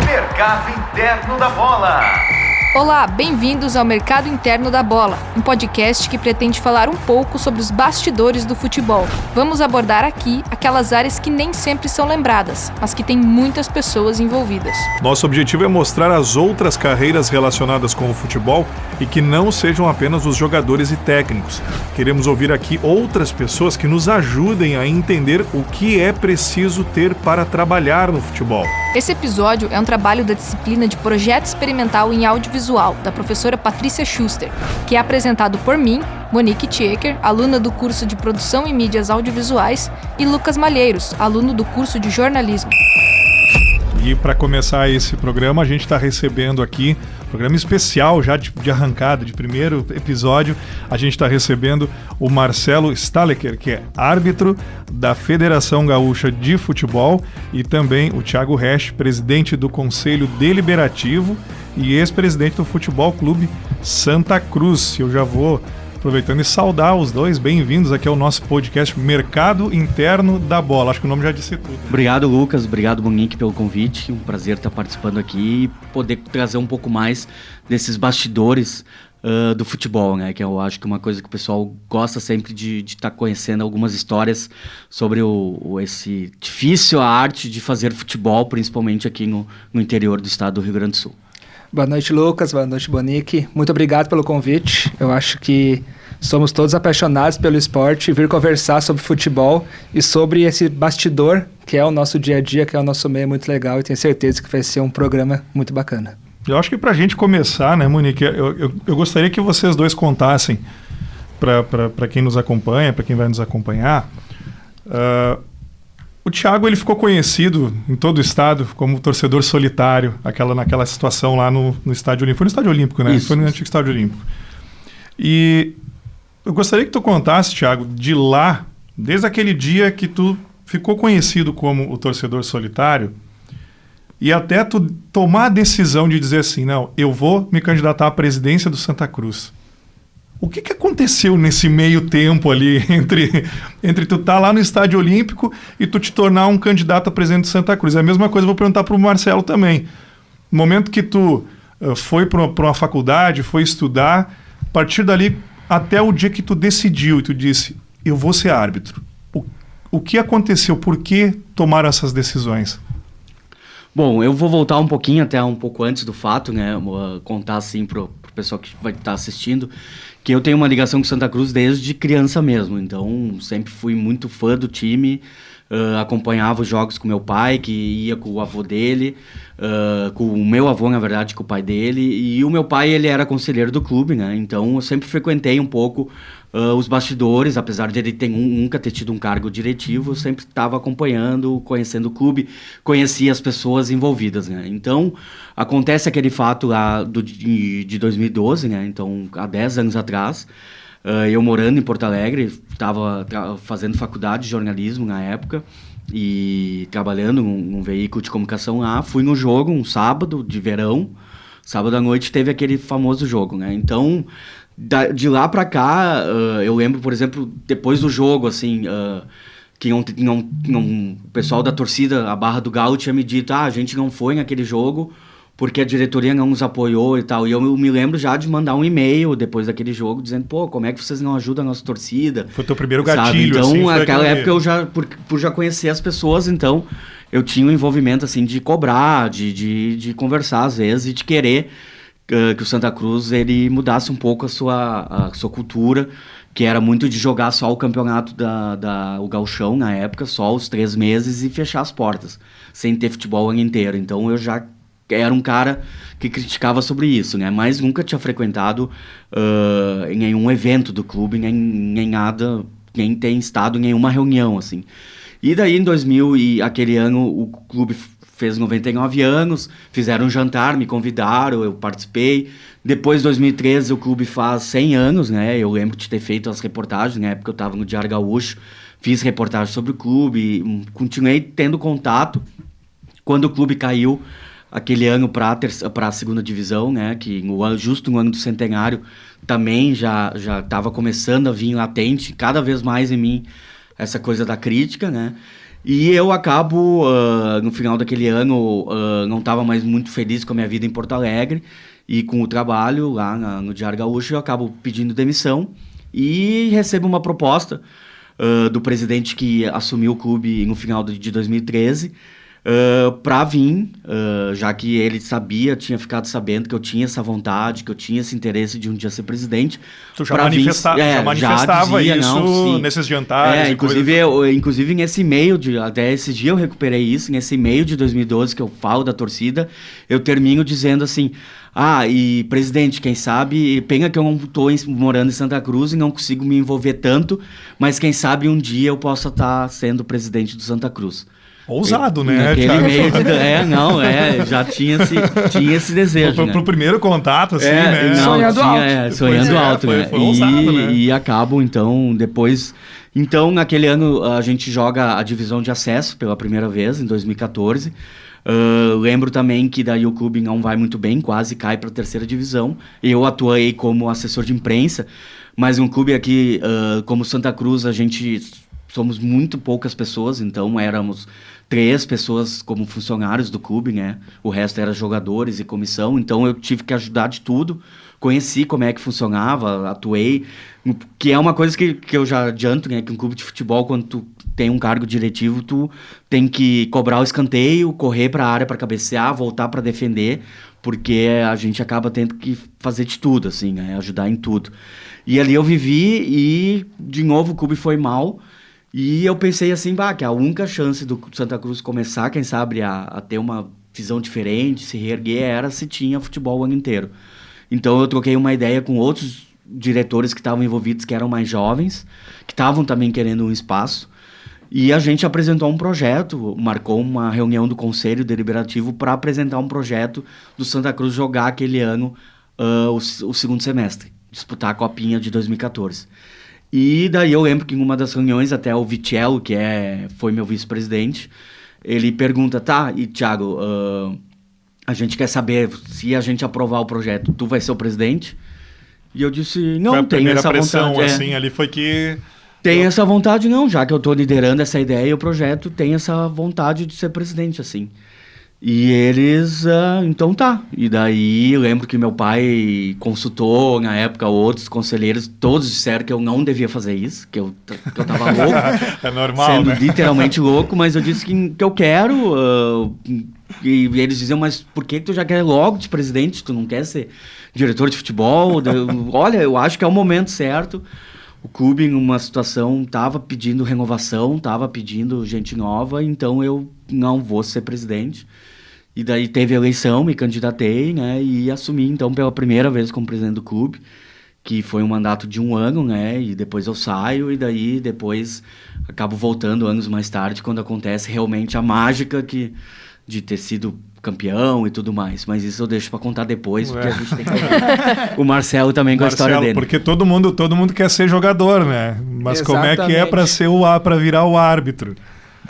Mercado Interno da Bola. Olá, bem-vindos ao Mercado Interno da Bola, um podcast que pretende falar um pouco sobre os bastidores do futebol. Vamos abordar aqui aquelas áreas que nem sempre são lembradas, mas que têm muitas pessoas envolvidas. Nosso objetivo é mostrar as outras carreiras relacionadas com o futebol e que não sejam apenas os jogadores e técnicos. Queremos ouvir aqui outras pessoas que nos ajudem a entender o que é preciso ter para trabalhar no futebol. Esse episódio é um trabalho da disciplina de Projeto Experimental em Audiovisual, da professora Patrícia Schuster, que é apresentado por mim, Monique Tchecker, aluna do curso de Produção e Mídias Audiovisuais, e Lucas Malheiros, aluno do curso de Jornalismo. E para começar esse programa, a gente está recebendo aqui, programa especial já de arrancada, de primeiro episódio, a gente está recebendo o Marcelo Stalecker, que é árbitro da Federação Gaúcha de Futebol, e também o Thiago Resch, presidente do Conselho Deliberativo e ex-presidente do Futebol Clube Santa Cruz. Eu já vou aproveitando e saudar os dois, bem-vindos aqui ao nosso podcast Mercado Interno da Bola. Acho que o nome já disse tudo. Obrigado, Lucas. Obrigado, Monique, pelo convite. Um prazer estar participando aqui e poder trazer um pouco mais desses bastidores do futebol, né? Que eu acho que é uma coisa que o pessoal gosta sempre de estar conhecendo algumas histórias sobre esse difícil arte de fazer futebol, principalmente aqui no interior do estado do Rio Grande do Sul. Boa noite, Lucas. Boa noite, Monique. Muito obrigado pelo convite. Eu acho que somos todos apaixonados pelo esporte e vir conversar sobre futebol e sobre esse bastidor que é o nosso dia a dia, que é o nosso meio, muito legal, e tenho certeza que vai ser um programa muito bacana. Eu acho que para a gente começar, né, Monique, eu gostaria que vocês dois contassem para quem nos acompanha, para quem vai nos acompanhar. O Thiago, ele ficou conhecido em todo o estado como torcedor solitário, naquela situação lá no Estádio Olímpico. Foi no Estádio Olímpico, né? Isso. Foi no antigo Estádio Olímpico. E eu gostaria que tu contasse, Thiago, de lá, desde aquele dia que tu ficou conhecido como o torcedor solitário, e até tu tomar a decisão de dizer assim, não, eu vou me candidatar à presidência do Santa Cruz. O que aconteceu nesse meio tempo ali entre tu estar lá no Estádio Olímpico e tu te tornar um candidato a presidente do Santa Cruz? É a mesma coisa, eu vou perguntar para o Marcelo também. No momento que tu foi para uma faculdade, foi estudar, a partir dali até o dia que tu decidiu e tu disse, eu vou ser árbitro. O que aconteceu? Por que tomaram essas decisões? Bom, eu vou voltar um pouquinho, até um pouco antes do fato, né? Contar assim pro pessoal que vai estar assistindo, que eu tenho uma ligação com Santa Cruz desde criança mesmo, então sempre fui muito fã do time, acompanhava os jogos com meu pai, que ia com o avô dele, com o meu avô, na verdade, com o pai dele, e o meu pai, ele era conselheiro do clube, né, então eu sempre frequentei um pouco os bastidores, apesar de ele nunca ter tido um cargo diretivo, eu sempre estava acompanhando, conhecendo o clube, conhecia as pessoas envolvidas, né, então acontece aquele fato lá de 2012, né, então há 10 anos atrás, eu morando em Porto Alegre, estava fazendo faculdade de jornalismo na época e trabalhando num veículo de comunicação lá. Fui no jogo, um sábado de verão, sábado à noite teve aquele famoso jogo, né? Então, de lá pra cá, eu lembro, por exemplo, depois do jogo, assim, que o pessoal da torcida, a Barra do Galo, tinha me dito, a gente não foi naquele jogo porque a diretoria não nos apoiou e tal. E eu me lembro já de mandar um e-mail depois daquele jogo, dizendo, como é que vocês não ajudam a nossa torcida? Foi teu primeiro gatilho, então, assim? Naquela época, eu já, por já conhecer as pessoas, então, eu tinha um envolvimento, assim, de cobrar, de conversar, às vezes, e de querer que o Santa Cruz, ele mudasse um pouco a sua cultura, que era muito de jogar só o campeonato o gauchão, na época, só os 3 meses e fechar as portas, sem ter futebol o ano inteiro. Então, eu já era um cara que criticava sobre isso, né? Mas nunca tinha frequentado em nenhum evento do clube, nem nada, nem tem estado em nenhuma reunião, assim. E daí, em 2000, aquele ano, o clube fez 99 anos, fizeram um jantar, me convidaram, eu participei. Depois, em 2013, o clube faz 100 anos, né? Eu lembro de ter feito as reportagens, na época eu estava no Diário Gaúcho, fiz reportagem sobre o clube, continuei tendo contato. Quando o clube caiu, aquele ano para a segunda divisão, né, que justo no ano do centenário, também já estava começando a vir latente, cada vez mais em mim, essa coisa da crítica, né, E eu acabo, no final daquele ano, não estava mais muito feliz com a minha vida em Porto Alegre e com o trabalho lá no Diário Gaúcho, eu acabo pedindo demissão e recebo uma proposta do presidente que assumiu o clube no final de 2013, para vir, já que ele tinha ficado sabendo que eu tinha essa vontade, que eu tinha esse interesse de um dia ser presidente. Tu já manifestava dizia, isso nesses jantares? Inclusive nesse e-mail, até esse dia eu recuperei isso, nesse e-mail de 2012 que eu falo da torcida, eu termino dizendo assim: e presidente, quem sabe, pena que eu não estou morando em Santa Cruz e não consigo me envolver tanto, mas quem sabe um dia eu possa estar sendo presidente do Santa Cruz. Ousado, né? Naquele meio já tinha esse desejo, né? Pro primeiro contato, assim, né? Sonhando alto, né? Foi ousado, né? E acabo, então, depois... Então, naquele ano, a gente joga a divisão de acesso pela primeira vez, em 2014. Lembro também que daí o clube não vai muito bem, quase cai para a terceira divisão. Eu atuei como assessor de imprensa, mas um clube aqui, como Santa Cruz, a gente... Somos muito poucas pessoas, então éramos 3 pessoas como funcionários do clube, né? O resto era jogadores e comissão, então eu tive que ajudar de tudo. Conheci como é que funcionava, atuei, que é uma coisa que eu já adianto, né? Que um clube de futebol, quando tu tem um cargo diretivo, tu tem que cobrar o escanteio, correr para a área para cabecear, voltar para defender, porque a gente acaba tendo que fazer de tudo, assim, né? Ajudar em tudo. E ali eu vivi e, de novo, o clube foi mal. E eu pensei assim, que a única chance do Santa Cruz começar, quem sabe, a ter uma visão diferente, se reerguer, era se tinha futebol o ano inteiro. Então eu troquei uma ideia com outros diretores que estavam envolvidos, que eram mais jovens, que estavam também querendo um espaço. E a gente apresentou um projeto, marcou uma reunião do Conselho Deliberativo para apresentar um projeto do Santa Cruz jogar aquele ano o segundo semestre, disputar a Copinha de 2014. E daí eu lembro que em uma das reuniões, até o Vitello, que foi meu vice-presidente, ele pergunta, e Thiago, a gente quer saber se a gente aprovar o projeto, tu vai ser o presidente? E eu disse, não, tenho essa pressão, vontade. Assim, ali foi que... Tem essa vontade não, já que eu estou liderando essa ideia e o projeto tem essa vontade de ser presidente, assim. E eles, então tá. E daí eu lembro que meu pai consultou na época outros conselheiros, todos disseram que eu não devia fazer isso, que eu tava louco. É normal, sendo né? literalmente louco, mas eu disse que eu quero. E eles diziam, mas por que tu já quer logo de presidente? Tu não quer ser diretor de futebol? Olha, eu acho que é o momento certo. O clube, em uma situação, estava pedindo renovação, estava pedindo gente nova, então eu não vou ser presidente. E daí teve a eleição, me candidatei, né, e assumi, então, pela primeira vez como presidente do clube, que foi um mandato de 1 ano, né, e depois eu saio, e daí depois acabo voltando anos mais tarde, quando acontece realmente a mágica de ter sido campeão e tudo mais. Mas isso eu deixo para contar depois, porque a gente tem que ver o Marcelo também com a história dele. Porque todo mundo quer ser jogador, né? Mas como é que é para ser para virar o árbitro?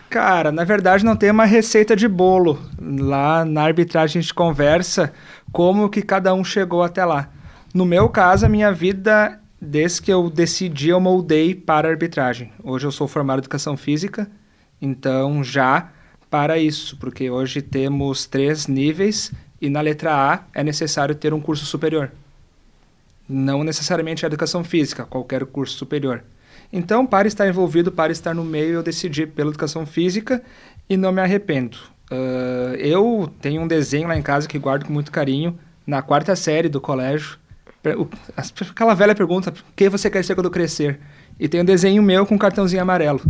Cara, na verdade não tem uma receita de bolo. Lá na arbitragem a gente conversa como que cada um chegou até lá. No meu caso, a minha vida, desde que eu decidi, eu moldei para a arbitragem. Hoje eu sou formado em Educação Física, então já para isso, porque hoje temos 3 níveis e na letra A é necessário ter um curso superior. Não necessariamente a Educação Física, qualquer curso superior. Então, para estar envolvido, para estar no meio, eu decidi pela Educação Física e não me arrependo. Eu tenho um desenho lá em casa que guardo com muito carinho, na 4ª série do colégio. Aquela velha pergunta, o que você quer ser quando crescer? E tem um desenho meu com um cartãozinho amarelo.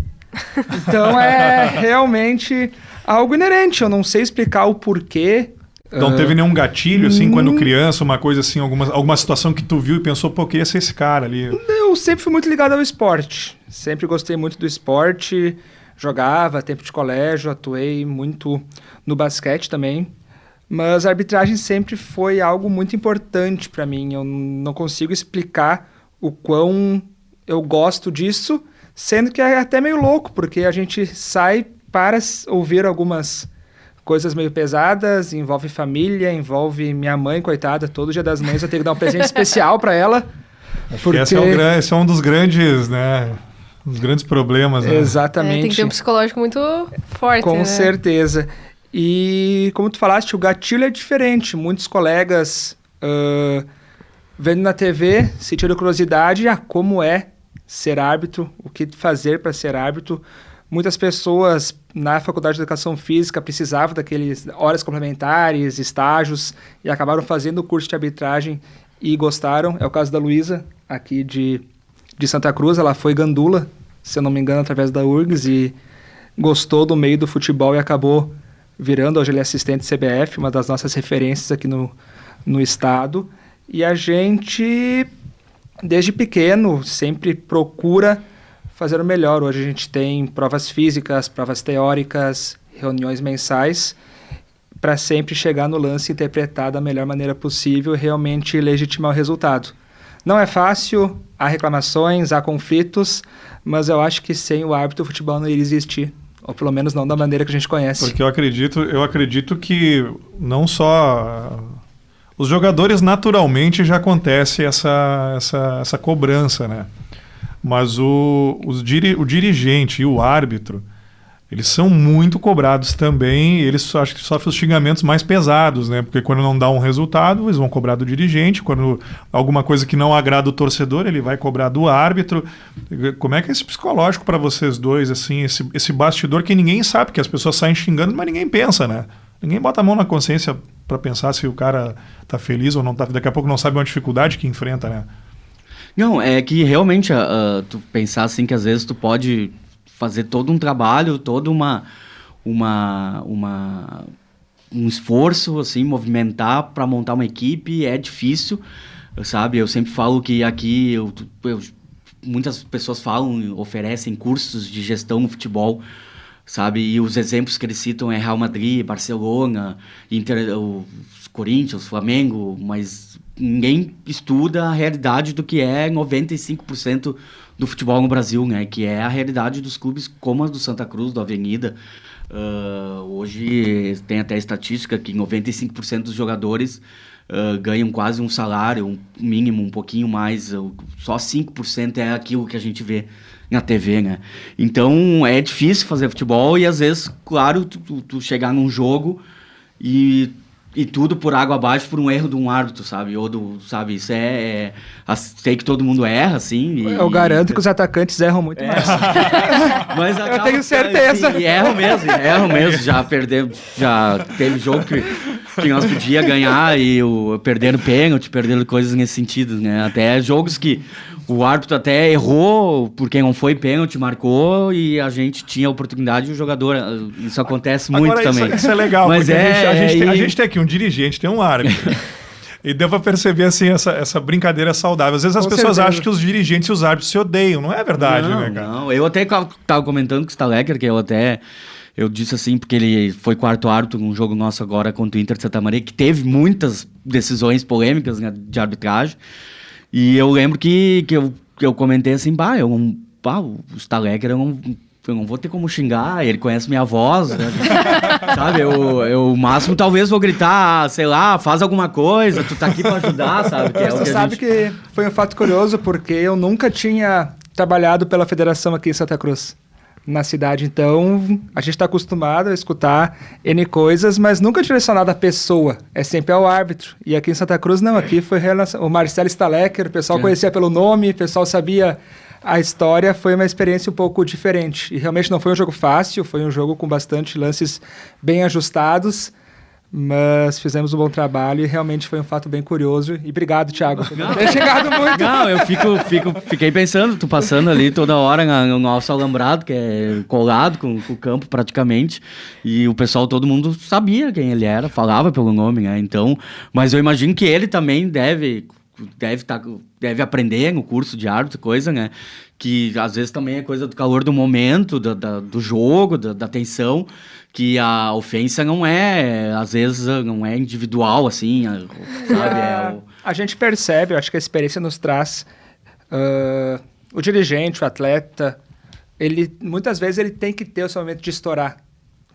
Então, é realmente algo inerente. Eu não sei explicar o porquê. Não teve nenhum gatilho, assim, quando criança, uma coisa assim, alguma situação que tu viu e pensou, pô, queria ser esse cara ali? Eu sempre fui muito ligado ao esporte. Sempre gostei muito do esporte. Jogava, tempo de colégio, atuei muito no basquete também. Mas a arbitragem sempre foi algo muito importante para mim. Eu não consigo explicar o quão eu gosto disso, sendo que é até meio louco, porque a gente sai para ouvir algumas coisas meio pesadas, envolve família, envolve minha mãe, coitada, todo Dia das Mães eu tenho que dar um presente especial para ela. Porque esse é um dos grandes, né? Os grandes problemas, né? Exatamente. Tem que ter um psicológico muito forte, Com né? certeza. E como tu falaste, o gatilho é diferente. Muitos colegas vendo na TV, sentindo curiosidade, como é ser árbitro, o que fazer para ser árbitro. Muitas pessoas na Faculdade de Educação Física precisavam daqueles horas complementares, estágios, e acabaram fazendo o curso de arbitragem e gostaram. É o caso da Luísa, aqui de Santa Cruz. Ela foi gandula, se eu não me engano, através da URGS, e gostou do meio do futebol e acabou virando, hoje ele é assistente CBF, uma das nossas referências aqui no estado. E a gente, desde pequeno, sempre procura fazer o melhor. Hoje a gente tem provas físicas, provas teóricas, reuniões mensais, para sempre chegar no lance e interpretar da melhor maneira possível e realmente legitimar o resultado. Não é fácil, há reclamações, há conflitos, mas eu acho que sem o árbitro o futebol não iria existir, ou pelo menos não da maneira que a gente conhece. Porque eu acredito que não só os jogadores naturalmente já acontece essa cobrança, né? Mas o dirigente e o árbitro, eles são muito cobrados também, eles acho que sofrem os xingamentos mais pesados, né? Porque quando não dá um resultado, eles vão cobrar do dirigente, quando alguma coisa que não agrada o torcedor, ele vai cobrar do árbitro. Como é que é esse psicológico para vocês dois, assim, esse bastidor que ninguém sabe, que as pessoas saem xingando, mas ninguém pensa, né? Ninguém bota a mão na consciência para pensar se o cara tá feliz ou não tá, daqui a pouco não sabe uma dificuldade que enfrenta, né? Não, é que realmente tu pensar assim que às vezes tu pode fazer todo um trabalho, todo um esforço, assim, movimentar para montar uma equipe, é difícil, sabe? Eu sempre falo que aqui muitas pessoas falam, oferecem cursos de gestão no futebol, sabe? E os exemplos que eles citam é Real Madrid, Barcelona, os Corinthians, Flamengo, mas ninguém estuda a realidade do que é 95% do futebol no Brasil, né? Que é a realidade dos clubes como a do Santa Cruz, do Avenida. Hoje tem até estatística que 95% dos jogadores ganham quase um salário, um mínimo, um pouquinho mais. Só 5% é aquilo que a gente vê na TV, né? Então é difícil fazer futebol e às vezes, claro, tu chegar num jogo e tudo por água abaixo por um erro de um árbitro, sabe? Sabe, isso sei que todo mundo erra, assim. Eu garanto que os atacantes erram muito mais. Mas eu tenho certeza. E erram mesmo. Já teve jogo que nós podíamos ganhar e perdendo pênalti, perdendo coisas nesse sentido, né? Até jogos que o árbitro até errou porque não foi pênalti, marcou e a gente tinha a oportunidade e o jogador... Isso acontece muito agora, também. Isso é legal, mas porque a gente tem aqui um dirigente, tem um árbitro. E deu pra perceber assim, essa brincadeira saudável. Às vezes as pessoas acham que os dirigentes e os árbitros se odeiam. Não é verdade, né, cara? Não, eu até estava comentando com o Stalecker, que eu disse assim, porque ele foi quarto árbitro num jogo nosso agora contra o Inter de Santa Maria, que teve muitas decisões polêmicas, né, de arbitragem. E eu lembro que eu comentei assim, o Stalecker, eu não vou ter como xingar, ele conhece minha voz, né? Sabe? O máximo talvez vou gritar, sei lá, faz alguma coisa, tu tá aqui pra ajudar, sabe? Você sabe que foi um fato curioso, porque eu nunca tinha trabalhado pela federação aqui em Santa Cruz, na cidade. Então, a gente está acostumado a escutar N coisas, mas nunca direcionado à pessoa. É sempre ao árbitro. E aqui em Santa Cruz, não. Aqui foi o Marcelo Stalecker, o pessoal conhecia pelo nome, o pessoal sabia a história. Foi uma experiência um pouco diferente. E realmente não foi um jogo fácil, foi um jogo com bastante lances bem ajustados, mas fizemos um bom trabalho e realmente foi um fato bem curioso. E obrigado, Thiago, por ter chegado muito. Não, eu fiquei pensando, tu passando ali toda hora no nosso alambrado, que é colado com o campo praticamente, e o pessoal, todo mundo sabia quem ele era, falava pelo nome, né? Então, mas eu imagino que ele também deve aprender no curso de árbitro, coisa, né? Que às vezes também é coisa do calor do momento, do jogo, da tensão, que a ofensa às vezes não é individual, assim, sabe? A gente percebe, eu acho que a experiência nos traz o dirigente, o atleta, muitas vezes ele tem que ter o seu momento de estourar.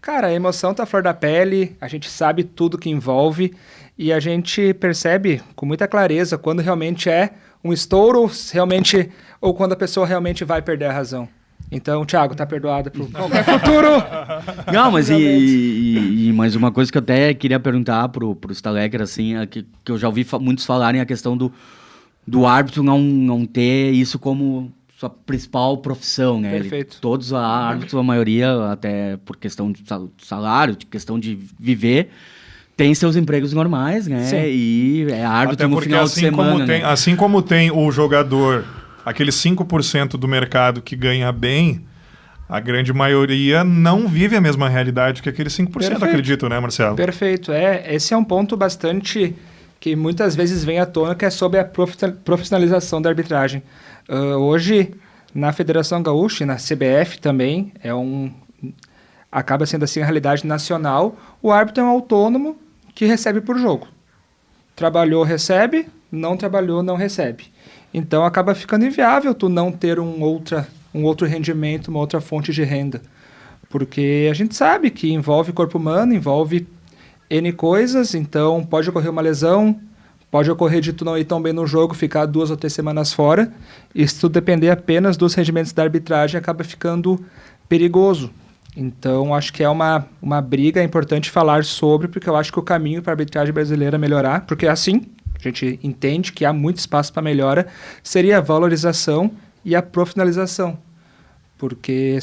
Cara, a emoção tá à flor da pele, a gente sabe tudo que envolve e a gente percebe com muita clareza quando realmente é um estouro, realmente, ou quando a pessoa realmente vai perder a razão. Então, Thiago, tá perdoado por qualquer futuro. Não, mas e mais uma coisa que eu até queria perguntar pro Stalecker, assim, é que eu já ouvi muitos falarem a questão do árbitro não ter isso como sua principal profissão, né? Perfeito. Todos os árbitros, a maioria, até por questão de salário, de questão de viver, tem seus empregos normais, né? Sim. E é árbitro Até no porque final de semana, né? assim como tem o jogador, aquele 5% do mercado que ganha bem, a grande maioria não vive a mesma realidade que aquele 5%, Perfeito. acredito, né, Marcelo? Perfeito. Esse é um ponto bastante que muitas vezes vem à tona, que é sobre a profissionalização da arbitragem. Hoje, na Federação Gaúcha e na CBF também, acaba sendo assim a realidade nacional, o árbitro é um autônomo que recebe por jogo. Trabalhou, recebe, não trabalhou, não recebe. Então acaba ficando inviável tu não ter um outro rendimento, uma outra fonte de renda. Porque a gente sabe que envolve corpo humano, envolve N coisas, então pode ocorrer uma lesão, pode ocorrer de tu não ir tão bem no jogo, ficar 2 ou 3 semanas fora, e se tu depender apenas dos rendimentos da arbitragem, acaba ficando perigoso. Então, acho que é uma briga importante falar sobre, porque eu acho que o caminho para a arbitragem brasileira melhorar, porque assim, a gente entende que há muito espaço para melhora, seria a valorização e a profissionalização. Porque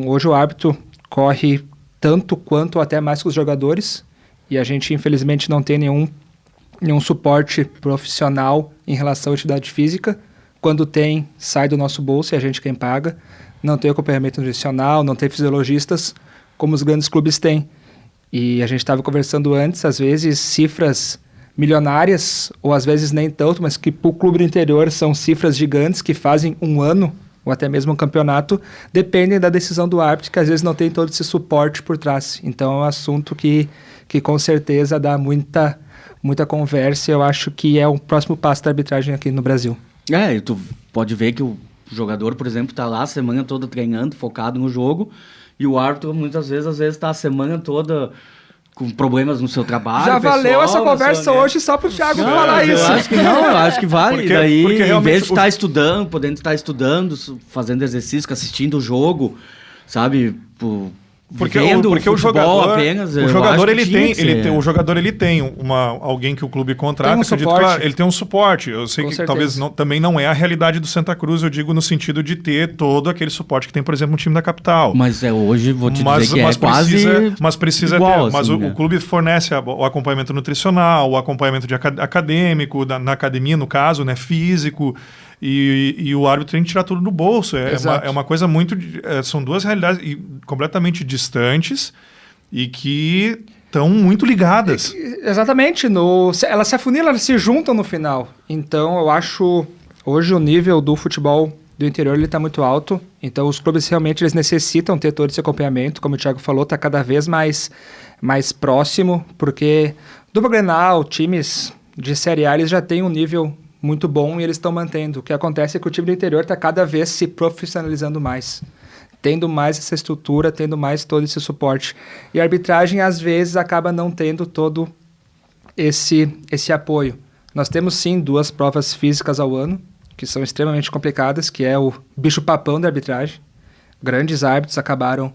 hoje o árbitro corre tanto quanto ou até mais que os jogadores, e a gente, infelizmente, não tem nenhum suporte profissional em relação à atividade física. Quando tem, sai do nosso bolso e a gente quem paga. Não tem acompanhamento nutricional, não tem fisiologistas, como os grandes clubes têm. E a gente estava conversando antes, às vezes, cifras milionárias, ou às vezes nem tanto, mas que para o clube do interior são cifras gigantes que fazem um ano, ou até mesmo um campeonato, dependem da decisão do árbitro, que às vezes não tem todo esse suporte por trás. Então é um assunto que com certeza dá muita conversa, e eu acho que é o próximo passo da arbitragem aqui no Brasil. E tu pode ver que o jogador, por exemplo, tá lá a semana toda treinando, focado no jogo, e o árbitro muitas vezes está a semana toda com problemas no seu trabalho. Já valeu pessoal, essa conversa hoje só pro Thiago falar isso. Eu acho que vale. Porque Daí, em realmente vez de estar estudando, podendo estar estudando, fazendo exercício, assistindo o jogo, sabe? Porque o jogador, apenas, o jogador ele tem alguém que o clube contrata, tem acredito, claro, ele tem um suporte. Eu sei Com que certeza. talvez também não é a realidade do Santa Cruz, eu digo no sentido de ter todo aquele suporte que tem, por exemplo, no time da capital. Mas hoje vou te dizer que mas precisa igual, ter. Mas assim, o clube fornece o acompanhamento nutricional, o acompanhamento acadêmico, na academia, no caso, né, físico. E o árbitro tem que tirar tudo do bolso. É uma coisa muito... são duas realidades completamente distantes e que estão muito ligadas. Exatamente. Elas se afunilam, elas se juntam no final. Então, eu acho... Hoje o nível do futebol do interior está muito alto. Então, os clubes realmente eles necessitam ter todo esse acompanhamento. Como o Thiago falou, está cada vez mais próximo. Porque dupla Grenal, times de Série A, eles já têm um nível muito bom e eles estão mantendo. O que acontece é que o time do interior está cada vez se profissionalizando mais, tendo mais essa estrutura, tendo mais todo esse suporte. E a arbitragem, às vezes, acaba não tendo todo esse apoio. Nós temos, sim, 2 provas físicas ao ano, que são extremamente complicadas, que é o bicho-papão da arbitragem. Grandes árbitros acabaram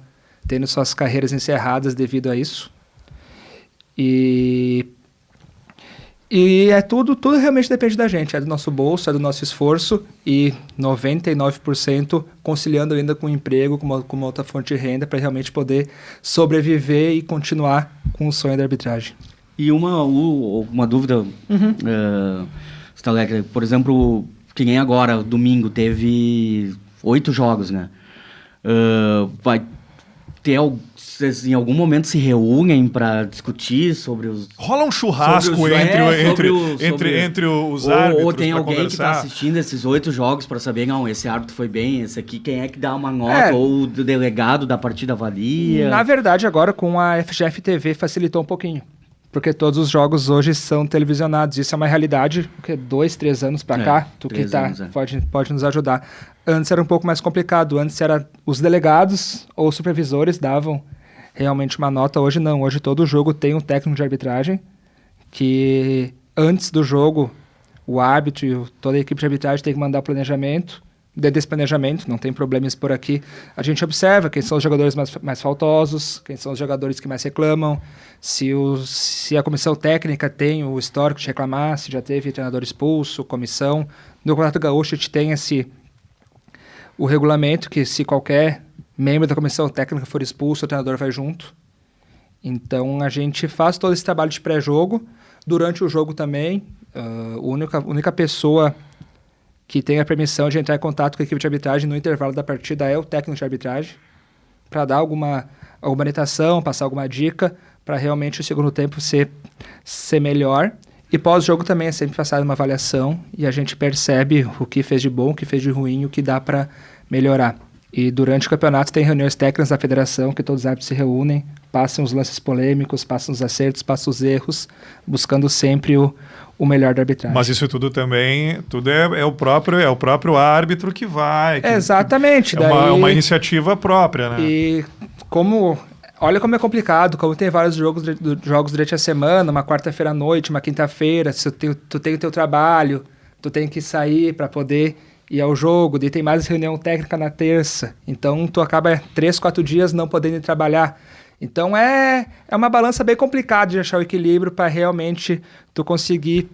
tendo suas carreiras encerradas devido a isso. E tudo realmente depende da gente, é do nosso bolso, é do nosso esforço, e 99% conciliando ainda com o emprego, com uma outra fonte de renda, para realmente poder sobreviver e continuar com o sonho da arbitragem. E uma dúvida, Stalecker, por exemplo, que nem agora, domingo, teve 8 jogos, né? Vai ter em algum momento se reúnem para discutir sobre os... Rola um churrasco entre os árbitros. Ou tem pra alguém conversar. que está assistindo esses 8 jogos para saber, não, esse árbitro foi bem, esse aqui, quem é que dá uma nota, ou o delegado da partida avalia. Na verdade, agora com a FGF TV facilitou um pouquinho, porque todos os jogos hoje são televisionados. Isso é uma realidade, porque 2, 3 anos para cá, tu que tá, pode nos ajudar. Antes era um pouco mais complicado, antes era os delegados ou supervisores davam realmente uma nota. Hoje não, hoje todo jogo tem um técnico de arbitragem, que antes do jogo o árbitro e toda a equipe de arbitragem tem que mandar o planejamento, de desplanejamento, não tem problemas por aqui. A gente observa quem são os jogadores mais faltosos, quem são os jogadores que mais reclamam, se a comissão técnica tem o histórico de reclamar, se já teve treinador expulso, comissão. No Campeonato Gaúcho a gente tem o regulamento que se qualquer membro da comissão técnica for expulso, o treinador vai junto. Então a gente faz todo esse trabalho de pré-jogo. Durante o jogo também, a única pessoa que tem a permissão de entrar em contato com a equipe de arbitragem no intervalo da partida é o técnico de arbitragem, para dar alguma orientação, passar alguma dica, para realmente o segundo tempo ser melhor. E pós-jogo também é sempre passada uma avaliação e a gente percebe o que fez de bom, o que fez de ruim, o que dá para melhorar. E durante o campeonato tem reuniões técnicas da federação, que todos os árbitros se reúnem, passam os lances polêmicos, passam os acertos, passam os erros, buscando sempre o melhor da arbitragem. Mas isso tudo também, é o próprio árbitro que vai. Exatamente. É uma iniciativa própria, né? E olha como é complicado, como tem vários jogos durante a semana, uma quarta-feira à noite, uma quinta-feira, se tu tem o teu trabalho, tu tem que sair para poder ir ao jogo, daí tem mais reunião técnica na terça, então tu acaba 3, 4 dias não podendo ir trabalhar. Então é uma balança bem complicada de achar o equilíbrio para realmente tu conseguir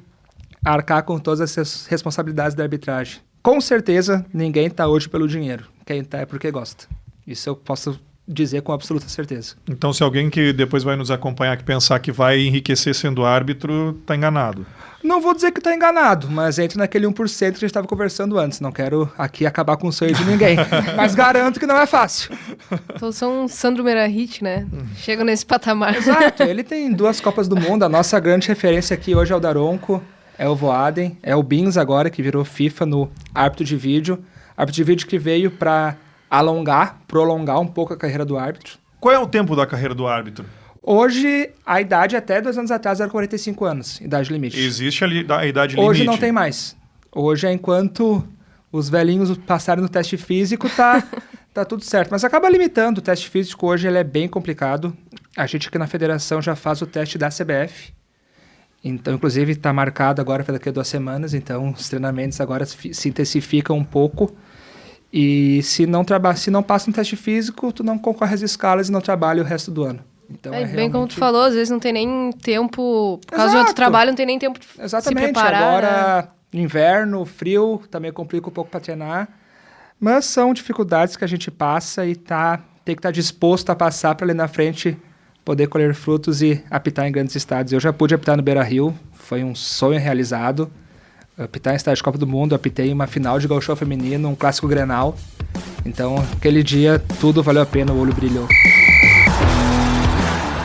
arcar com todas essas responsabilidades da arbitragem. Com certeza, ninguém está hoje pelo dinheiro. Quem está é porque gosta. Isso eu posso dizer com absoluta certeza. Então, se alguém que depois vai nos acompanhar que pensar que vai enriquecer sendo árbitro, está enganado. Não vou dizer que está enganado, mas entra naquele 1% que a gente estava conversando antes. Não quero aqui acabar com o sonho de ninguém, mas garanto que não é fácil. Todos são Sandro Meirahit, né? Chegam nesse patamar. Exato, ele tem 2 Copas do Mundo. A nossa grande referência aqui hoje é o Daronco, é o Voaden, é o Bins agora, que virou FIFA no árbitro de vídeo. Árbitro de vídeo que veio para prolongar um pouco a carreira do árbitro. Qual é o tempo da carreira do árbitro? Hoje, a idade até 2 anos atrás era 45 anos, idade limite. Existe a idade limite? Hoje não tem mais. Hoje é enquanto os velhinhos passarem no teste físico, tá tudo certo. Mas acaba limitando. O teste físico hoje ele é bem complicado. A gente aqui na federação já faz o teste da CBF. Então, inclusive, está marcado agora para daqui a 2 semanas. Então, os treinamentos agora se intensificam um pouco. E se não passa no teste físico, tu não concorre às escalas e não trabalha o resto do ano. Então, bem realmente... como tu falou, às vezes não tem nem tempo, por causa de outro trabalho, não tem nem tempo de se preparar. Agora, inverno, frio, também complica um pouco para treinar. Mas são dificuldades que a gente passa e tem que estar disposto a passar para ali na frente poder colher frutos e apitar em grandes estádios. Eu já pude apitar no Beira-Rio, foi um sonho realizado. Apitar em estádio de Copa do Mundo, apitei em uma final de Gauchão feminino, um clássico Grenal. Então, aquele dia, tudo valeu a pena, o olho brilhou.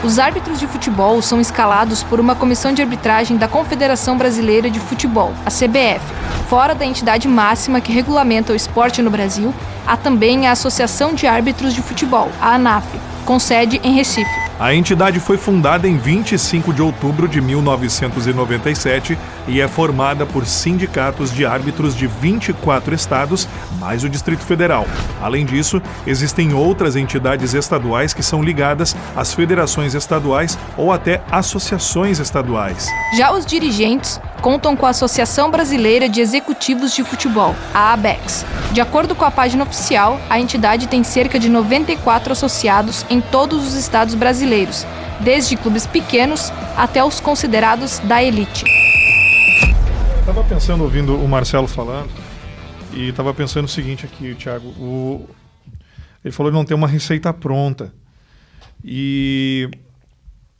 Os árbitros de futebol são escalados por uma comissão de arbitragem da Confederação Brasileira de Futebol, a CBF. Fora da entidade máxima que regulamenta o esporte no Brasil, há também a Associação de Árbitros de Futebol, a ANAF, com sede em Recife. A entidade foi fundada em 25 de outubro de 1997 e é formada por sindicatos de árbitros de 24 estados, mais o Distrito Federal. Além disso, existem outras entidades estaduais que são ligadas às federações estaduais ou até associações estaduais. Já os dirigentes contam com a Associação Brasileira de Executivos de Futebol, a ABEX. De acordo com a página oficial, a entidade tem cerca de 94 associados em todos os estados brasileiros, desde clubes pequenos até os considerados da elite. Estava pensando, ouvindo o Marcelo falando, e estava pensando o seguinte aqui, Thiago. Ele falou que não tem uma receita pronta. E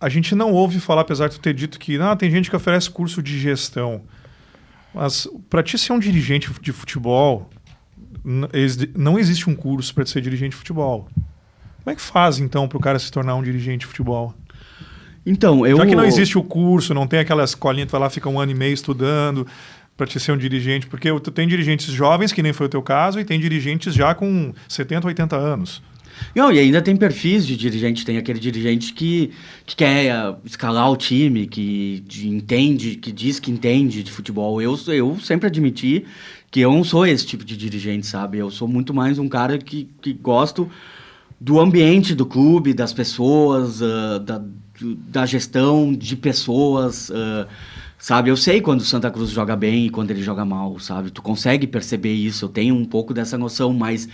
a gente não ouve falar, apesar de tu ter dito que tem gente que oferece curso de gestão. Mas para ti ser um dirigente de futebol, não existe um curso para ser dirigente de futebol. Como é que faz, então, para o cara se tornar um dirigente de futebol? Então, já que não existe o curso, não tem aquela escolinha que tu vai lá, fica 1 ano e meio estudando para te ser um dirigente, porque tu tem dirigentes jovens, que nem foi o teu caso, e tem dirigentes já com 70, 80 anos. Não, e ainda tem perfis de dirigente. Tem aquele dirigente que quer escalar o time, que entende, que diz que entende de futebol. Eu sempre admiti que eu não sou esse tipo de dirigente, sabe? Eu sou muito mais um cara que gosto do ambiente do clube, das pessoas, da gestão de pessoas, sabe? Eu sei quando o Santa Cruz joga bem e quando ele joga mal, sabe? Tu consegue perceber isso, eu tenho um pouco dessa noção, mas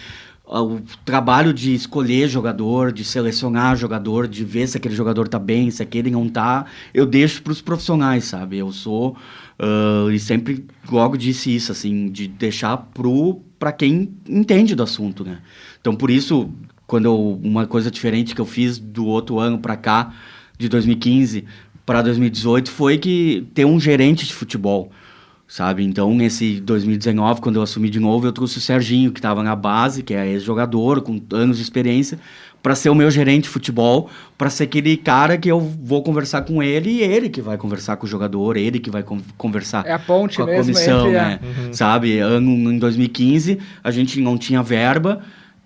o trabalho de escolher jogador, de selecionar jogador, de ver se aquele jogador tá bem, se aquele não tá, eu deixo pros profissionais, sabe? Eu sou, e sempre logo disse isso, assim, de deixar pra quem entende do assunto, né? Então, por isso, uma coisa diferente que eu fiz do outro ano pra cá, de 2015 para 2018, foi que ter um gerente de futebol, sabe? Então, nesse 2019, quando eu assumi de novo, eu trouxe o Serginho, que estava na base, que é ex-jogador, com anos de experiência, para ser o meu gerente de futebol, para ser aquele cara que eu vou conversar com ele e ele que vai conversar com o jogador, ele que vai conversar a ponte com a mesmo comissão, entre né? Sabe? Em 2015, a gente não tinha verba,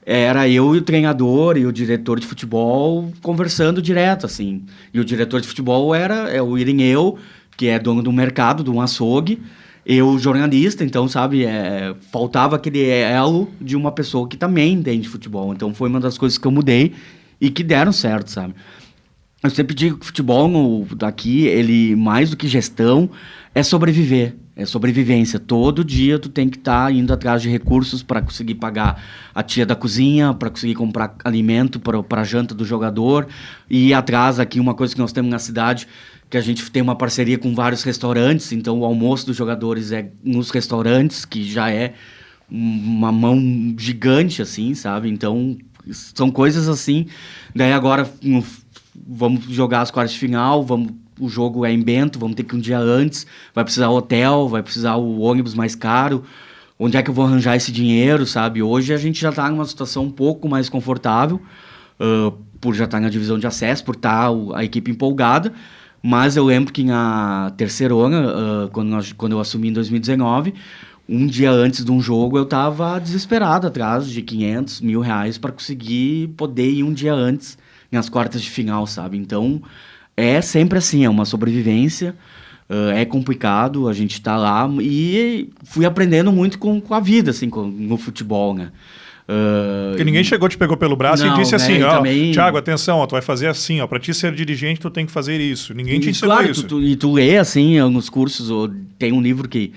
era eu e o treinador e o diretor de futebol conversando direto, assim. E o diretor de futebol é o Irineu, que é dono do mercado, de um açougue, eu jornalista, então, sabe, faltava aquele elo de uma pessoa que também entende futebol. Então, foi uma das coisas que eu mudei e que deram certo, sabe? Eu sempre digo que futebol aqui, ele, mais do que gestão, é sobreviver, é sobrevivência. Todo dia tu tem que estar indo atrás de recursos para conseguir pagar a tia da cozinha, para conseguir comprar alimento para a janta do jogador, e ir atrás aqui, uma coisa que nós temos na cidade, que a gente tem uma parceria com vários restaurantes, então o almoço dos jogadores é nos restaurantes, que já é uma mão gigante, assim, sabe? Então, são coisas assim. Daí agora vamos jogar as quartas de final, o jogo é em Bento, vamos ter que ir um dia antes, vai precisar hotel, vai precisar o ônibus mais caro, onde é que eu vou arranjar esse dinheiro, sabe? Hoje a gente já está numa situação um pouco mais confortável, por já estar na divisão de acesso, por estar a equipe empolgada. Mas eu lembro que na terceira hora, quando eu assumi em 2019, um dia antes de um jogo, eu estava desesperado atrás de 500, R$1.000 para conseguir poder ir um dia antes nas quartas de final, sabe? Então, é sempre assim, é uma sobrevivência, é complicado, a gente está lá e fui aprendendo muito com a vida, assim, no futebol, né? Porque ninguém te pegou pelo braço e disse assim, também... Thiago, atenção, tu vai fazer assim, para ti ser dirigente tu tem que fazer isso. Ninguém te ensinou claro, isso. Tu lê assim, nos cursos, tem um livro que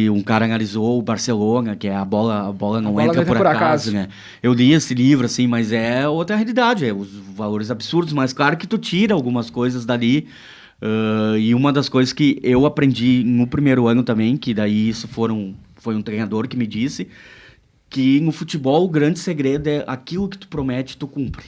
um cara analisou, o Barcelona, que é a bola não entra por acaso, né? Eu li esse livro, assim, mas é outra realidade, os valores absurdos, mas claro que tu tira algumas coisas dali, e uma das coisas que eu aprendi no primeiro ano também, que daí isso foi um treinador que me disse, que no futebol o grande segredo é aquilo que tu promete, tu cumpre.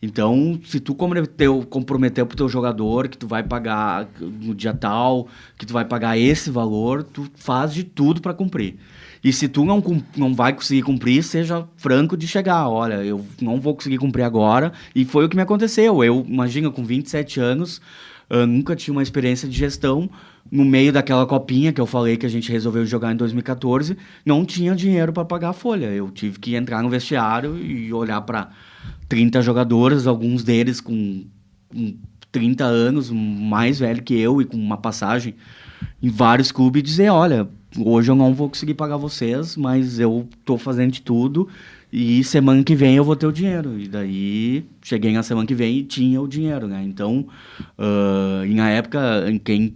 Então, se tu comprometeu pro teu jogador que tu vai pagar no dia tal, que tu vai pagar esse valor, tu faz de tudo para cumprir. E se tu não vai conseguir cumprir, seja franco de chegar. Olha, eu não vou conseguir cumprir agora. E foi o que me aconteceu. Eu, imagina, com 27 anos, nunca tinha uma experiência de gestão. No meio daquela copinha que eu falei que a gente resolveu jogar em 2014, não tinha dinheiro para pagar a folha. Eu tive que entrar no vestiário e olhar para 30 jogadores, alguns deles com 30 anos, mais velho que eu e com uma passagem em vários clubes, e dizer, olha, hoje eu não vou conseguir pagar vocês, mas eu tô fazendo de tudo e semana que vem eu vou ter o dinheiro. E daí, cheguei na semana que vem e tinha o dinheiro, né? Então, na época, quem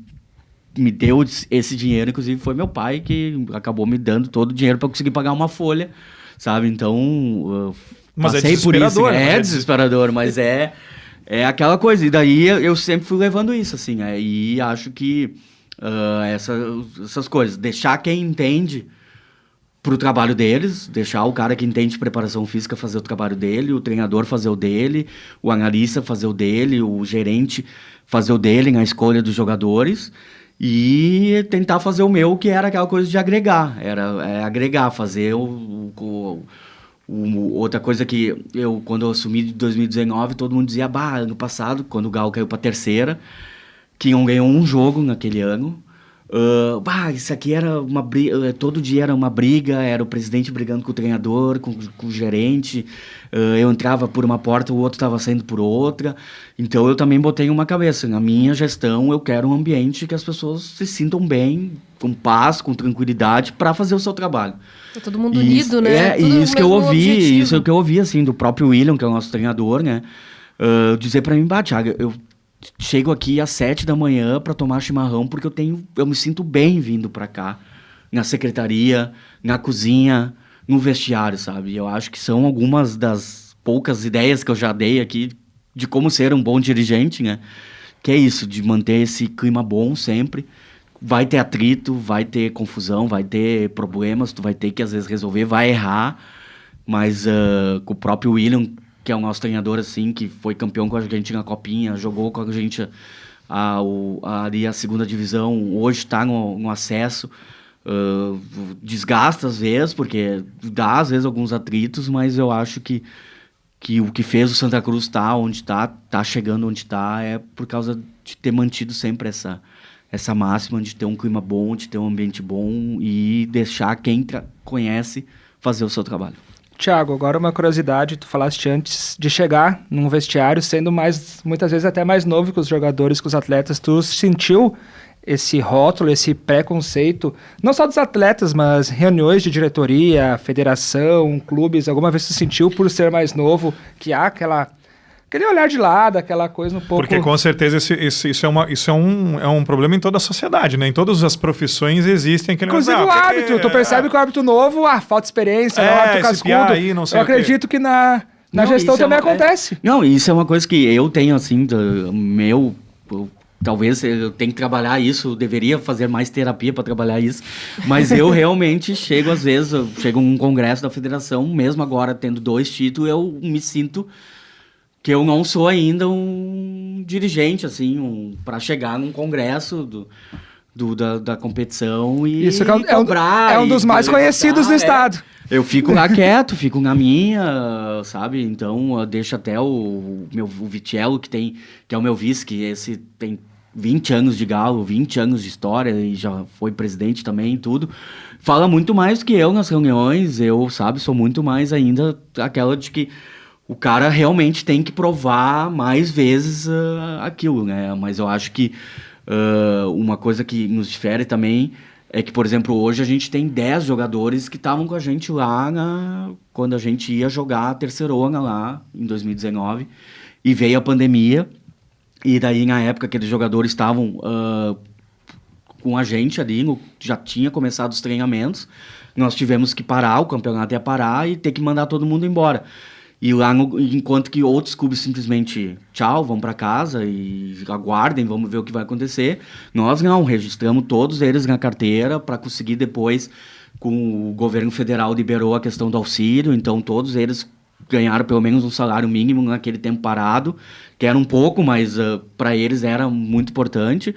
me deu esse dinheiro, inclusive, foi meu pai, que acabou me dando todo o dinheiro para conseguir pagar uma folha, sabe? Então, mas passei por isso. É desesperador, mas é aquela coisa. E daí eu sempre fui levando isso, assim. E acho que essas coisas, deixar quem entende pro trabalho deles, deixar o cara que entende de preparação física fazer o trabalho dele, o treinador fazer o dele, o analista fazer o dele, o gerente fazer o dele na escolha dos jogadores, e tentar fazer o meu, que era aquela coisa de agregar, agregar, fazer outra coisa que quando eu assumi em 2019, todo mundo dizia, ano passado, quando o Galo caiu pra terceira, que não ganhou um jogo naquele ano, isso aqui era uma briga, todo dia era uma briga, era o presidente brigando com o treinador, com o gerente, eu entrava por uma porta, o outro estava saindo por outra, então eu também botei uma cabeça, na minha gestão eu quero um ambiente que as pessoas se sintam bem, com paz, com tranquilidade, para fazer o seu trabalho. É todo mundo unido, né? Isso que eu ouvi, isso que eu ouvi, assim, do próprio William, que é o nosso treinador, né, dizer para mim, Thiago, chego aqui às 7 da manhã para tomar chimarrão, porque eu me sinto bem vindo para cá, na secretaria, na cozinha, no vestiário, sabe? Eu acho que são algumas das poucas ideias que eu já dei aqui de como ser um bom dirigente, né? Que é isso, de manter esse clima bom sempre. Vai ter atrito, vai ter confusão, vai ter problemas, tu vai ter que às vezes resolver, vai errar, mas com o próprio William, que é o nosso treinador, assim, que foi campeão com a gente na Copinha, jogou com a gente ali a segunda divisão, hoje está no acesso, desgasta às vezes, porque dá às vezes alguns atritos, mas eu acho que o que fez o Santa Cruz onde tá chegando onde está, é por causa de ter mantido sempre essa máxima de ter um clima bom, de ter um ambiente bom e deixar quem conhece fazer o seu trabalho. Thiago, agora uma curiosidade, tu falaste antes de chegar num vestiário, sendo muitas vezes até mais novo que os jogadores, que os atletas, tu sentiu esse rótulo, esse preconceito, não só dos atletas, mas reuniões de diretoria, federação, clubes, alguma vez tu sentiu por ser mais novo, que há aquele olhar de lado, aquela coisa um pouco... Porque com certeza isso é um problema em toda a sociedade, né? Em todas as profissões existem aquele... Inclusive o árbitro, tu percebe que o árbitro novo, falta experiência, o árbitro cascudo. Aí, não sei, eu acredito que na gestão também acontece. Não, isso é uma coisa que eu tenho, assim, talvez eu tenha que trabalhar isso, eu deveria fazer mais terapia para trabalhar isso, mas eu realmente chego num congresso da federação, mesmo agora tendo 2 títulos, eu me sinto que eu não sou ainda um dirigente, assim, para chegar num congresso da competição e isso cobrar. É um dos mais conhecidos do estado. Eu fico lá quieto, fico na minha, sabe? Então, eu deixo até o Vitello, que é o meu vice, que esse tem 20 anos de Galo, 20 anos de história e já foi presidente também e tudo. Fala muito mais do que eu nas reuniões, eu, sabe, sou muito mais ainda aquela de que o cara realmente tem que provar mais vezes aquilo, né? Mas eu acho que uma coisa que nos difere também é que, por exemplo, hoje a gente tem 10 jogadores que estavam com a gente lá quando a gente ia jogar a terceirona lá em 2019 e veio a pandemia e daí na época aqueles jogadores estavam com a gente ali, já tinha começado os treinamentos, nós tivemos que parar, o campeonato ia parar e ter que mandar todo mundo embora. E lá, enquanto que outros clubes simplesmente, tchau, vão para casa e aguardem, vamos ver o que vai acontecer. Nós não, registramos todos eles na carteira para conseguir depois, com o governo federal liberou a questão do auxílio, então todos eles ganharam pelo menos um salário mínimo naquele tempo parado, que era um pouco, mas para eles era muito importante.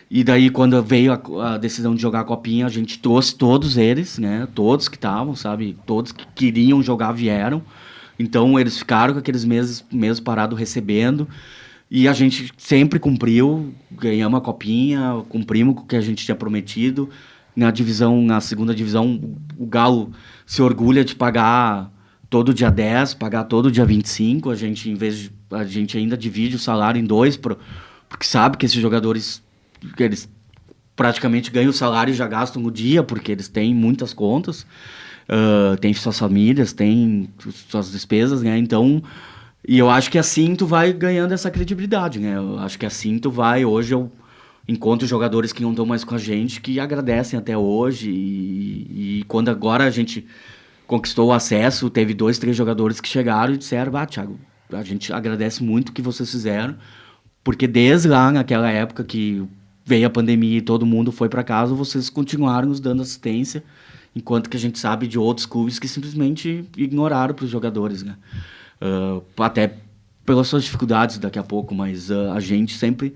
E daí, quando veio a decisão de jogar a Copinha, a gente trouxe todos eles, né? Todos que estavam, sabe? Todos que queriam jogar vieram. Então, eles ficaram com aqueles meses parados recebendo. E a gente sempre cumpriu, ganhamos a Copinha, cumprimos com o que a gente tinha prometido. Na segunda divisão, o Galo se orgulha de pagar todo dia 10, pagar todo dia 25. A gente ainda divide o salário em 2, porque sabe que esses jogadores, eles praticamente ganham o salário e já gastam no dia, porque eles têm muitas contas. Tem suas famílias, tem suas despesas, né? Então, e eu acho que assim tu vai ganhando essa credibilidade, né? Eu acho que assim tu vai, hoje eu encontro jogadores que não estão mais com a gente, que agradecem até hoje, e quando agora a gente conquistou o acesso, teve 2, 3 jogadores que chegaram e disseram, Thiago, a gente agradece muito o que vocês fizeram, porque desde lá, naquela época que veio a pandemia e todo mundo foi para casa, vocês continuaram nos dando assistência, enquanto que a gente sabe de outros clubes que simplesmente ignoraram para os jogadores, né? Até pelas suas dificuldades daqui a pouco, mas a gente sempre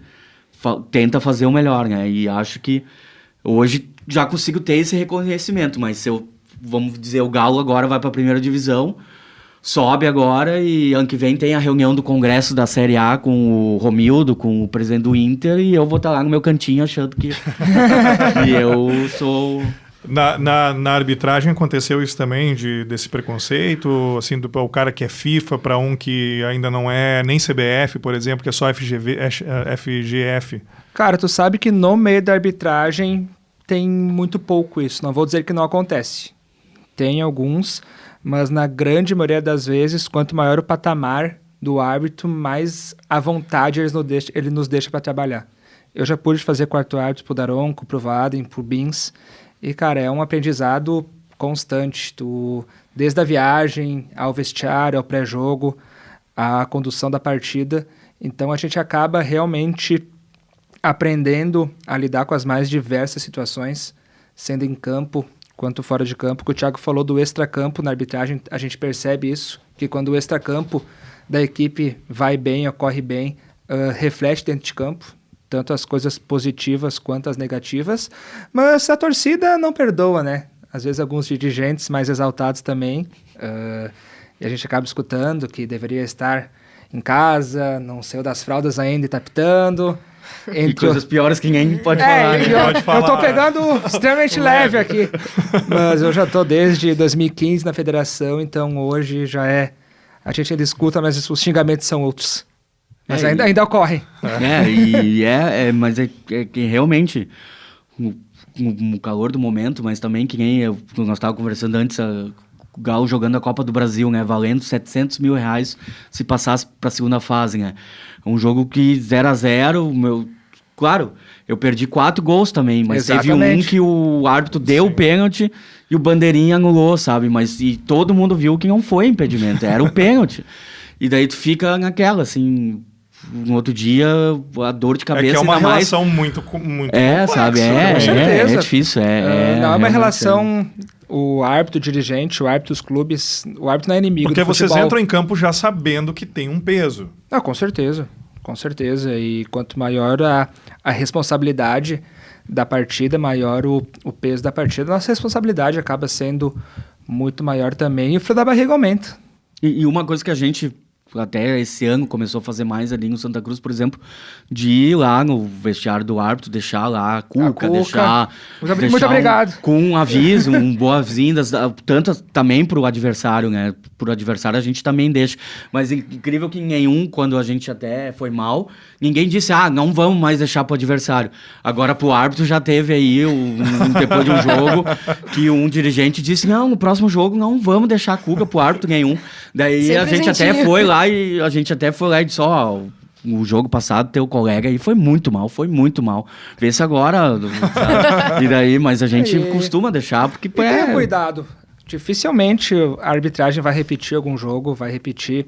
tenta fazer o melhor, né? E acho que hoje já consigo ter esse reconhecimento, mas vamos dizer, o Galo agora vai para a primeira divisão, sobe agora e ano que vem tem a reunião do congresso da Série A com o Romildo, com o presidente do Inter, e eu vou estar lá no meu cantinho achando que eu sou... Na arbitragem aconteceu isso também, desse preconceito, assim, o cara que é FIFA para um que ainda não é nem CBF, por exemplo, que é só FGF. Cara, tu sabe que no meio da arbitragem tem muito pouco isso, não vou dizer que não acontece. Tem alguns, mas na grande maioria das vezes, quanto maior o patamar do árbitro, mais à vontade ele nos deixa para trabalhar. Eu já pude fazer quarto árbitro pro Daronco, pro Vaden, pro Bins, e, cara, é um aprendizado constante, desde a viagem ao vestiário, ao pré-jogo, à condução da partida. Então a gente acaba realmente aprendendo a lidar com as mais diversas situações, sendo em campo quanto fora de campo. Que o Thiago falou do extracampo na arbitragem, a gente percebe isso, que quando o extracampo da equipe vai bem, ocorre bem, reflete dentro de campo, tanto as coisas positivas quanto as negativas, mas a torcida não perdoa, né? Às vezes alguns dirigentes mais exaltados também, e a gente acaba escutando que deveria estar em casa, não saiu das fraldas ainda e tá pitando. E coisas piores que ninguém pode falar. Né? Eu tô pegando extremamente leve aqui, mas eu já tô desde 2015 na federação, então hoje já a gente ainda escuta, mas os xingamentos são outros. Mas ainda ocorrem. Mas é que realmente, no calor do momento, mas também que nem nós estávamos conversando antes, o Galo jogando a Copa do Brasil, né? Valendo 700 mil reais se passasse para a segunda fase, né? Um jogo que 0-0, claro, eu perdi 4 gols também, mas teve um que o árbitro deu o pênalti e o bandeirinha anulou, sabe? Mas todo mundo viu que não foi impedimento, era o pênalti. E daí tu fica naquela, assim... No outro dia, a dor de cabeça... É que é uma relação mais... muito complexa, sabe? É difícil. Não é uma relação... O árbitro, o dirigente, o árbitro dos clubes... O árbitro não é inimigo Porque do futebol. vocês entram em campo já sabendo que tem um peso. Com certeza. Com certeza. E quanto maior a responsabilidade da partida, maior o peso da partida. Nossa responsabilidade acaba sendo muito maior também. E o frio da barriga aumenta. E uma coisa que a gente... até esse ano começou a fazer mais ali no Santa Cruz, por exemplo, de ir lá no vestiário do árbitro, deixar lá a cuca. Deixar muito obrigado. Com um aviso, boas-vindas, tanto também pro adversário, né? Pro adversário a gente também deixa. Mas é incrível que nenhum, quando a gente até foi mal, ninguém disse, não vamos mais deixar pro adversário. Agora pro árbitro já teve aí, depois de um jogo, que um dirigente disse, não, no próximo jogo não vamos deixar a cuca pro árbitro nenhum. Daí Sem a gente presentinho. até foi lá e disse, o jogo passado teu colega aí foi muito mal. Vê se agora, sabe? E daí, mas a gente costuma deixar, porque... Tenha cuidado. Dificilmente a arbitragem vai repetir algum jogo, vai repetir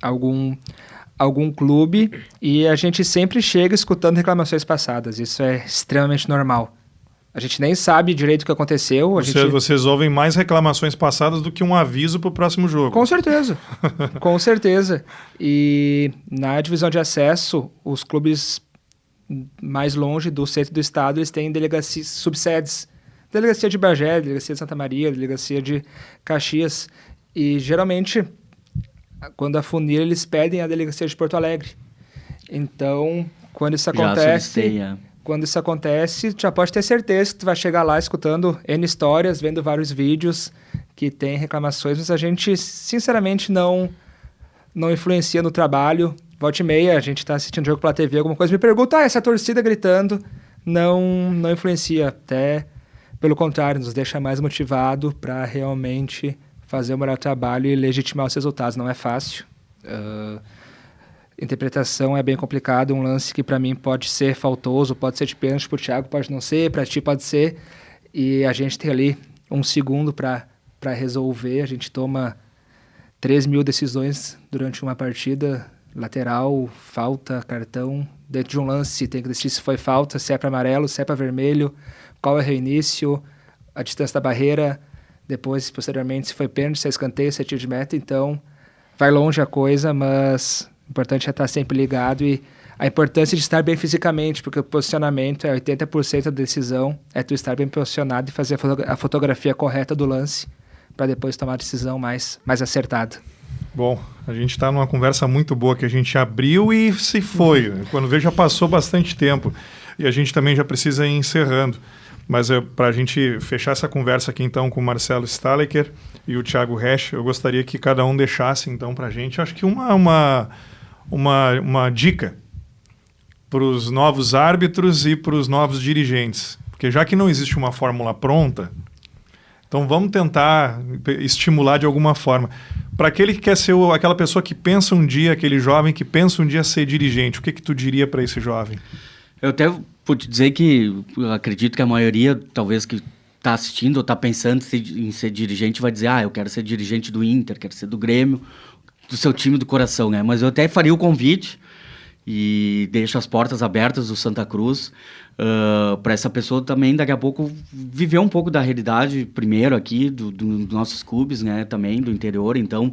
algum clube, e a gente sempre chega escutando reclamações passadas. Isso é extremamente normal. A gente nem sabe direito o que aconteceu. Vocês ouvem mais reclamações passadas do que um aviso para o próximo jogo. Com certeza. Com certeza. E na divisão de acesso, os clubes mais longe do centro do estado, eles têm delegacias, subsedes. Delegacia de Bagé, delegacia de Santa Maria, delegacia de Caxias. E geralmente, quando afunila, eles pedem a delegacia de Porto Alegre. Então, quando isso acontece, tu já pode ter certeza que tu vai chegar lá escutando N histórias, vendo vários vídeos que tem reclamações, mas a gente, sinceramente, não influencia no trabalho. Volta e meia, a gente tá assistindo jogo pela TV, alguma coisa, me pergunta, essa torcida gritando, não influencia, até pelo contrário, nos deixa mais motivado para realmente fazer o melhor trabalho e legitimar os resultados. Não é fácil. Interpretação é bem complicado, um lance que para mim pode ser faltoso, pode ser de pênalti, pro Thiago pode não ser, para ti pode ser, e a gente tem ali um segundo para resolver. A gente toma 3.000 decisões durante uma partida, lateral, falta, cartão, dentro de um lance tem que decidir se foi falta, se é para amarelo, se é para vermelho, qual é o reinício, a distância da barreira, depois, posteriormente, se foi pênalti, se é escanteio, se é tiro de meta. Então vai longe a coisa, mas o importante é estar sempre ligado, e a importância de estar bem fisicamente, porque o posicionamento é 80% da decisão, é tu estar bem posicionado e fazer a fotografia correta do lance para depois tomar a decisão mais acertada. Bom, a gente está numa conversa muito boa que a gente abriu e se foi. Quando vejo já passou bastante tempo e a gente também já precisa ir encerrando. Mas para a gente fechar essa conversa aqui então com o Marcelo Stalecker e o Thiago Resch, eu gostaria que cada um deixasse então para a gente, acho que uma dica para os novos árbitros e para os novos dirigentes. Porque já que não existe uma fórmula pronta, então vamos tentar estimular de alguma forma. Para aquele que quer ser aquela pessoa que pensa um dia, aquele jovem que pensa um dia ser dirigente, o que tu diria para esse jovem? Eu até vou te dizer que eu acredito que a maioria, talvez que está assistindo ou está pensando em ser dirigente, vai dizer, eu quero ser dirigente do Inter, quero ser do Grêmio, do seu time do coração, né? Mas eu até faria o convite e deixo as portas abertas do Santa Cruz para essa pessoa também, daqui a pouco, viver um pouco da realidade, primeiro aqui, dos nossos clubes, né? Também do interior, então,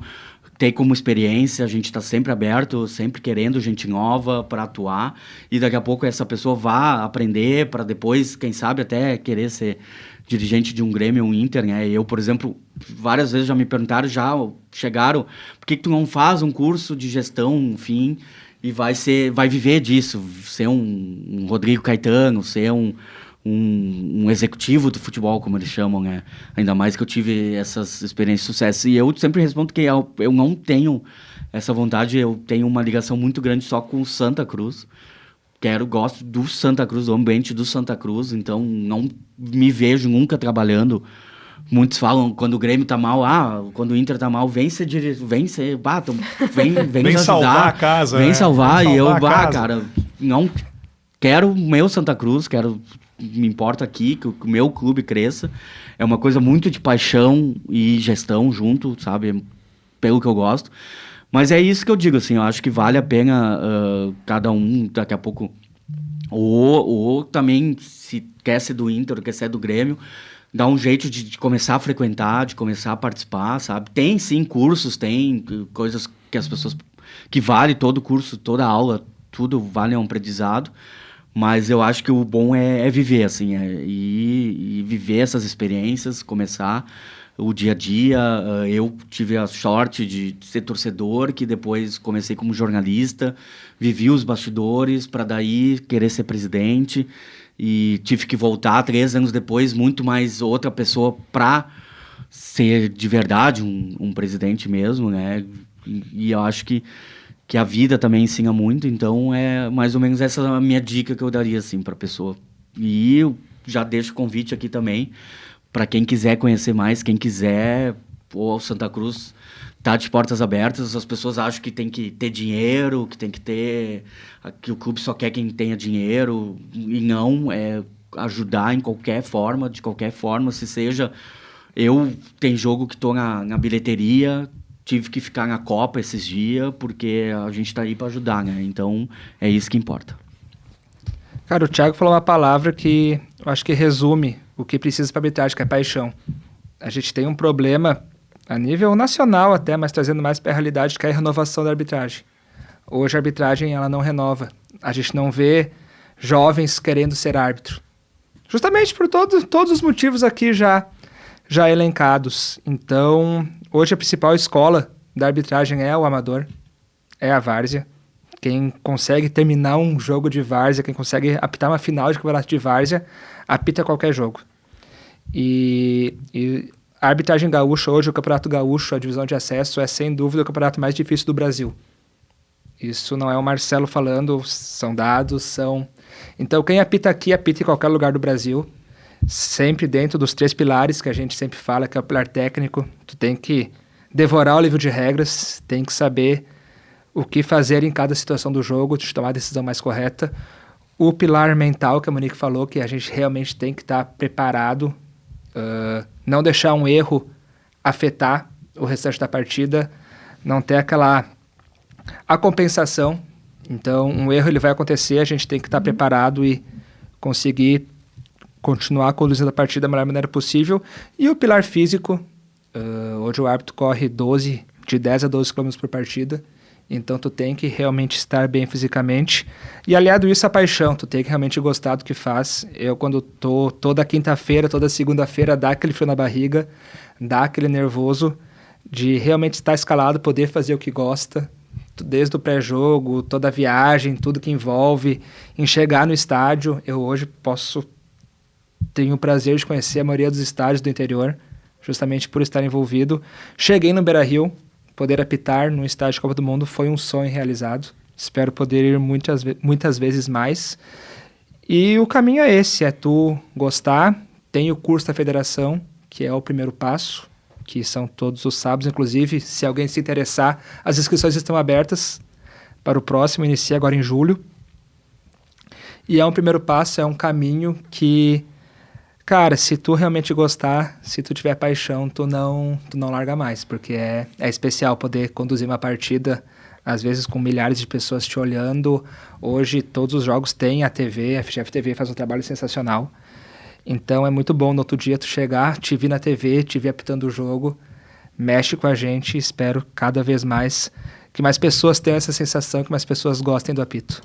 ter como experiência, a gente está sempre aberto, sempre querendo gente nova para atuar, e daqui a pouco essa pessoa vá aprender para depois, quem sabe, até querer ser dirigente de um Grêmio ou um Inter, né? Eu, por exemplo, várias vezes já me perguntaram, chegaram, por que tu não faz um curso de gestão, enfim, e vai viver disso, ser um Rodrigo Caetano, ser um executivo do futebol, como eles chamam, né? Ainda mais que eu tive essas experiências de sucesso. E eu sempre respondo que eu não tenho essa vontade, eu tenho uma ligação muito grande só com o Santa Cruz. Gosto do Santa Cruz, do ambiente do Santa Cruz, então não me vejo nunca trabalhando. Muitos falam, quando o Grêmio tá mal, quando o Inter tá mal, vem nos salvar ajudar, a casa, vem né? salvar, e eu, casa. cara, não quero o meu Santa Cruz, me importa aqui que o meu clube cresça, é uma coisa muito de paixão e gestão junto, sabe, pelo que eu gosto. Mas é isso que eu digo, assim, eu acho que vale a pena cada um, daqui a pouco, ou também, se quer ser do Inter, quer ser do Grêmio, dar um jeito de começar a frequentar, de começar a participar, sabe? Tem, sim, cursos, tem coisas que as pessoas... que vale todo curso, toda aula, tudo vale um aprendizado, mas eu acho que o bom é viver, assim, e viver essas experiências, começar o dia a dia. Eu tive a sorte de ser torcedor, que depois comecei como jornalista, vivi os bastidores para daí querer ser presidente, e tive que voltar 3 anos depois, muito mais outra pessoa para ser de verdade um presidente mesmo, né? E eu acho que a vida também ensina muito, então é mais ou menos essa a minha dica que eu daria, assim, para a pessoa. E eu já deixo o convite aqui também para quem quiser conhecer mais, quem quiser, o Santa Cruz tá de portas abertas. As pessoas acham que tem que ter dinheiro, que o clube só quer quem tenha dinheiro, e não, é ajudar em qualquer forma, de qualquer forma, se seja... Tem jogo que tô na bilheteria, tive que ficar na Copa esses dias, porque a gente tá aí para ajudar, né? Então, é isso que importa. Cara, o Thiago falou uma palavra que eu acho que resume o que precisa para a arbitragem, que é paixão. A gente tem um problema a nível nacional até, mas trazendo mais para a realidade, que é a renovação da arbitragem. Hoje a arbitragem ela não renova. A gente não vê jovens querendo ser árbitro. Justamente por todos os motivos aqui já elencados. Então, hoje a principal escola da arbitragem é o amador, é a várzea. Quem consegue terminar um jogo de várzea, quem consegue apitar uma final de campeonato de várzea, apita qualquer jogo. E a arbitragem gaúcha, hoje o Campeonato Gaúcho, a divisão de acesso, é sem dúvida o campeonato mais difícil do Brasil. Isso não é o Marcelo falando, são dados, Então quem apita aqui, apita em qualquer lugar do Brasil, sempre dentro dos 3 pilares que a gente sempre fala, que é o pilar técnico. Tu tem que devorar o livro de regras, tem que saber o que fazer em cada situação do jogo, de tomar a decisão mais correta. O pilar mental, que a Monique falou, que a gente realmente tem que estar preparado, não deixar um erro afetar o restante da partida, não ter a compensação. Então, um erro ele vai acontecer, a gente tem que estar preparado e conseguir continuar conduzindo a partida da melhor maneira possível. E o pilar físico, hoje o árbitro corre de 10 a 12 km por partida, então tu tem que realmente estar bem fisicamente. E aliado isso, a paixão, tu tem que realmente gostar do que faz. Eu, quando tô toda quinta-feira, toda segunda-feira, dá aquele frio na barriga, dá aquele nervoso de realmente estar escalado, poder fazer o que gosta, desde o pré-jogo, toda a viagem, tudo que envolve, em chegar no estádio. Eu hoje tenho o prazer de conhecer a maioria dos estádios do interior, justamente por estar envolvido. Cheguei no Beira-Rio, poder apitar no estádio de Copa do Mundo foi um sonho realizado. Espero poder ir muitas vezes mais. E o caminho é esse, é tu gostar. Tem o curso da federação, que é o primeiro passo. que são todos os sábados. Inclusive, se alguém se interessar, as inscrições estão abertas para o próximo, inicia agora em julho. E é um primeiro passo, é um caminho que, cara, se tu realmente gostar, se tu tiver paixão, tu não larga mais, porque é especial poder conduzir uma partida, às vezes com milhares de pessoas te olhando. Hoje todos os jogos têm a TV, a FGF TV faz um trabalho sensacional. Então é muito bom no outro dia tu chegar, te vir na TV, te ver apitando o jogo, mexe com a gente. Espero cada vez mais que mais pessoas tenham essa sensação, que mais pessoas gostem do apito.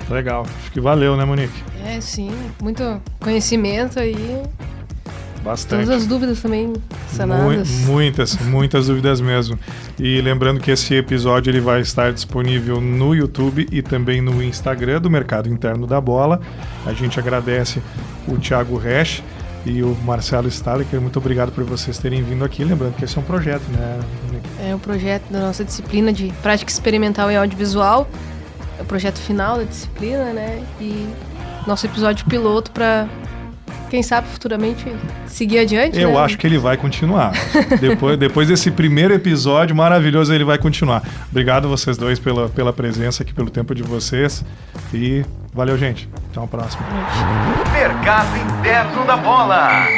Legal, acho que valeu, né, Monique? Sim, muito conhecimento aí. Bastante. Todas as dúvidas também sanadas. Muitas dúvidas mesmo. E lembrando que esse episódio ele vai estar disponível no YouTube e também no Instagram do Mercado Interno da Bola. A gente agradece o Thiago Resch e o Marcelo Stahlecker. Muito obrigado por vocês terem vindo aqui. Lembrando que esse é um projeto, né? É um projeto da nossa disciplina de prática experimental em audiovisual. É o projeto final da disciplina, né? E nosso episódio piloto para, quem sabe, futuramente seguir adiante. Eu né? acho que ele vai continuar. depois desse primeiro episódio maravilhoso, ele vai continuar. Obrigado a vocês dois pela presença aqui, pelo tempo de vocês. E valeu, gente. Até uma próxima. Mercado Interno da Bola.